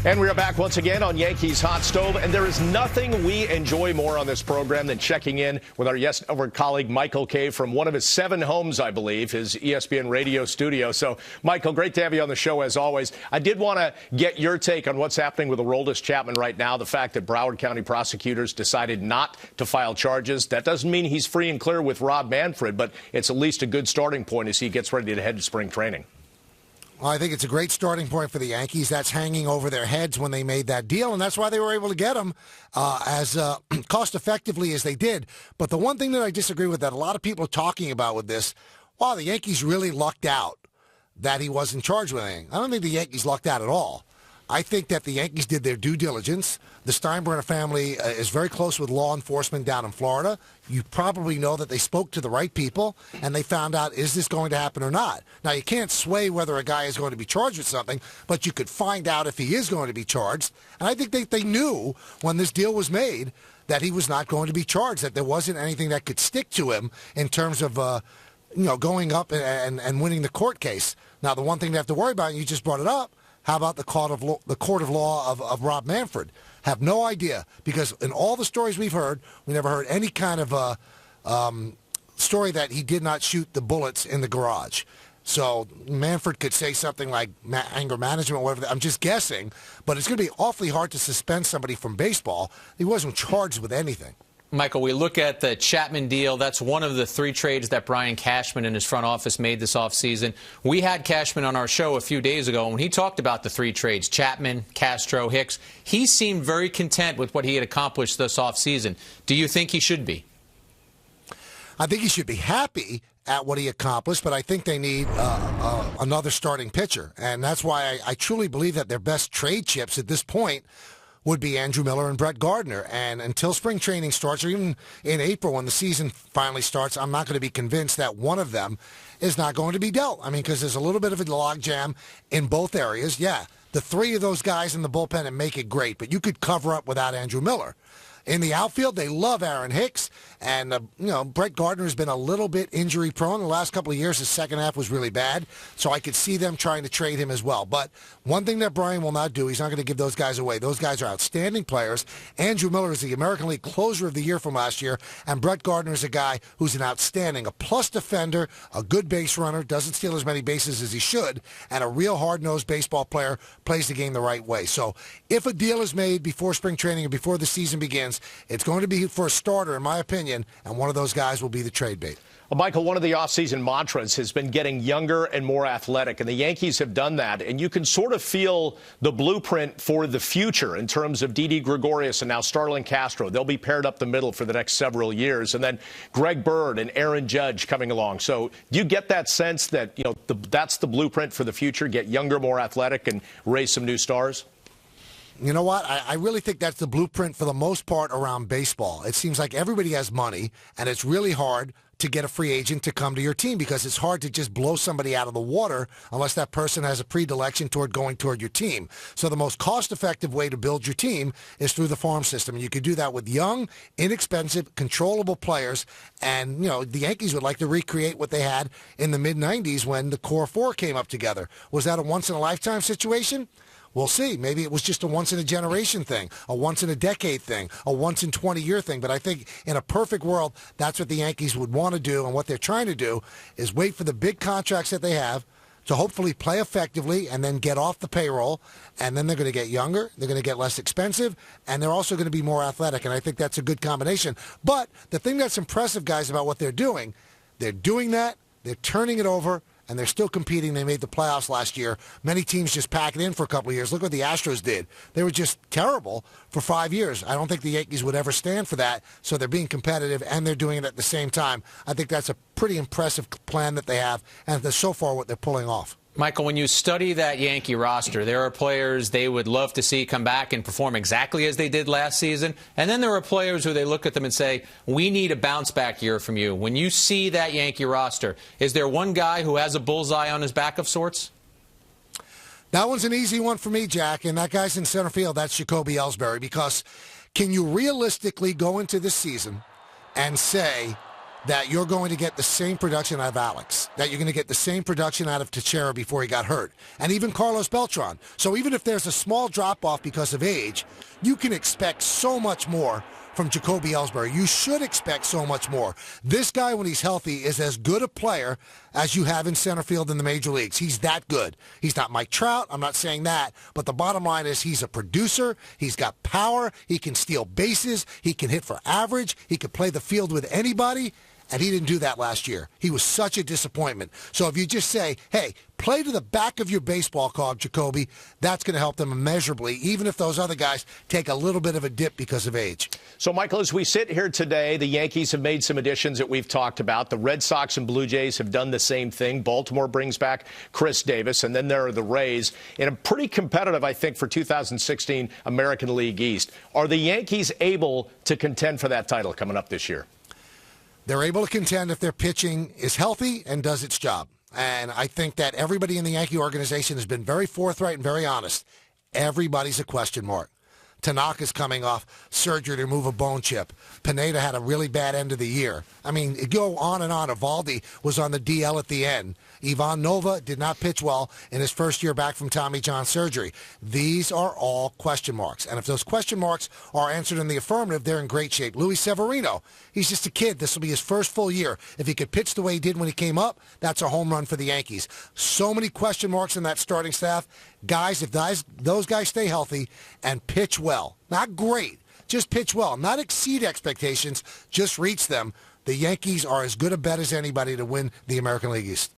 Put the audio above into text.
And we are back once again on Yankees Hot Stove, and there is nothing we enjoy more on this program than checking in with our colleague Michael Kay from one of his 7 homes, I believe, his ESPN radio studio. So, Michael, great to have you on the show as always. I did want to get your take on what's happening with Aroldis Chapman right now, the fact that Broward County prosecutors decided not to file charges. That doesn't mean he's free and clear with Rob Manfred, but it's at least a good starting point as he gets ready to head to spring training. Well, I think it's a great starting point for the Yankees. That's hanging over their heads when they made that deal, and that's why they were able to get him as cost-effectively as they did. But the one thing that I disagree with that a lot of people are talking about with this, wow, the Yankees really lucked out that he wasn't charged with anything. I don't think the Yankees lucked out at all. I think that the Yankees did their due diligence. The Steinbrenner family is very close with law enforcement down in Florida. You probably know that they spoke to the right people, and they found out, is this going to happen or not? Now, you can't sway whether a guy is going to be charged with something, but you could find out if he is going to be charged. And I think they knew when this deal was made that he was not going to be charged, that there wasn't anything that could stick to him in terms of going up and winning the court case. Now, the one thing they have to worry about, and you just brought it up, how about the court of law of Rob Manfred? Have no idea, because in all the stories we've heard, we never heard any kind of story that he did not shoot the bullets in the garage. So Manfred could say something like anger management or whatever. I'm just guessing, but it's going to be awfully hard to suspend somebody from baseball. He wasn't charged with anything. Michael, we look at the Chapman deal. That's one of the 3 trades that Brian Cashman and his front office made this offseason. We had Cashman on our show a few days ago, and when he talked about the 3 trades, Chapman, Castro, Hicks, he seemed very content with what he had accomplished this offseason. Do you think he should be? I think he should be happy at what he accomplished, but I think they need another starting pitcher. And that's why I truly believe that their best trade chips at this point would be Andrew Miller and Brett Gardner. And until spring training starts, or even in April when the season finally starts, I'm not going to be convinced that one of them is not going to be dealt. I mean, because there's a little bit of a logjam in both areas. Yeah, the 3 of those guys in the bullpen and make it great, but you could cover up without Andrew Miller. In the outfield, they love Aaron Hicks, and Brett Gardner has been a little bit injury prone the last couple of years. His second half was really bad, so I could see them trying to trade him as well. But one thing that Brian will not do, he's not going to give those guys away. Those guys are outstanding players. Andrew Miller is the American League Closer of the Year from last year, and Brett Gardner is a guy who's an outstanding, a plus defender, a good base runner, doesn't steal as many bases as he should, and a real hard-nosed baseball player, plays the game the right way. So if a deal is made before spring training or before the season begins, it's going to be for a starter, in my opinion, and one of those guys will be the trade bait. Well, Michael, one of the offseason mantras has been getting younger and more athletic, and the Yankees have done that. And you can sort of feel the blueprint for the future in terms of Didi Gregorius and now Starlin Castro. They'll be paired up the middle for the next several years. And then Greg Bird and Aaron Judge coming along. So do you get that sense that, that's the blueprint for the future, get younger, more athletic, and raise some new stars? You know what? I really think that's the blueprint for the most part around baseball. It seems like everybody has money, and it's really hard to get a free agent to come to your team because it's hard to just blow somebody out of the water unless that person has a predilection toward going toward your team. So the most cost-effective way to build your team is through the farm system. And you could do that with young, inexpensive, controllable players. And, the Yankees would like to recreate what they had in the mid-'90s when the Core Four came up together. Was that a once-in-a-lifetime situation? We'll see. Maybe it was just a once-in-a-generation thing, a once-in-a-decade thing, a once-in-20-year thing. But I think in a perfect world, that's what the Yankees would want to do. And what they're trying to do is wait for the big contracts that they have to hopefully play effectively and then get off the payroll. And then they're going to get younger, they're going to get less expensive, and they're also going to be more athletic. And I think that's a good combination. But the thing that's impressive, guys, about what they're doing that, they're turning it over, and they're still competing. They made the playoffs last year. Many teams just pack it in for a couple of years. Look what the Astros did. They were just terrible for 5 years. I don't think the Yankees would ever stand for that, so they're being competitive, and they're doing it at the same time. I think that's a pretty impressive plan that they have, and that's so far what they're pulling off. Michael, when you study that Yankee roster, there are players they would love to see come back and perform exactly as they did last season. And then there are players who they look at them and say, we need a bounce-back year from you. When you see that Yankee roster, is there one guy who has a bullseye on his back of sorts? That one's an easy one for me, Jack, and that guy's in center field. That's Jacoby Ellsbury, because can you realistically go into this season and say that you're going to get the same production out of Alex, that you're going to get the same production out of Teixeira before he got hurt, and even Carlos Beltran. So even if there's a small drop-off because of age, you can expect so much more from Jacoby Ellsbury. You should expect so much more. This guy, when he's healthy, is as good a player as you have in center field in the major leagues. He's that good. He's not Mike Trout. I'm not saying that. But the bottom line is he's a producer. He's got power. He can steal bases. He can hit for average. He could play the field with anybody. And he didn't do that last year. He was such a disappointment. So if you just say, hey, play to the back of your baseball card, Jacoby, that's going to help them immeasurably, even if those other guys take a little bit of a dip because of age. So, Michael, as we sit here today, the Yankees have made some additions that we've talked about. The Red Sox and Blue Jays have done the same thing. Baltimore brings back Chris Davis, and then there are the Rays. In a pretty competitive, I think, for 2016 American League East. Are the Yankees able to contend for that title coming up this year? They're able to contend if their pitching is healthy and does its job. And I think that everybody in the Yankee organization has been very forthright and very honest. Everybody's a question mark. Tanaka's coming off surgery to remove a bone chip. Pineda had a really bad end of the year. I mean, it go on and on. Evaldi was on the DL at the end. Ivan Nova did not pitch well in his first year back from Tommy John surgery. These are all question marks. And if those question marks are answered in the affirmative, they're in great shape. Luis Severino, he's just a kid. This will be his first full year. If he could pitch the way he did when he came up, that's a home run for the Yankees. So many question marks in that starting staff. Guys, if those guys stay healthy and pitch well, not great, just pitch well, not exceed expectations, just reach them, the Yankees are as good a bet as anybody to win the American League East.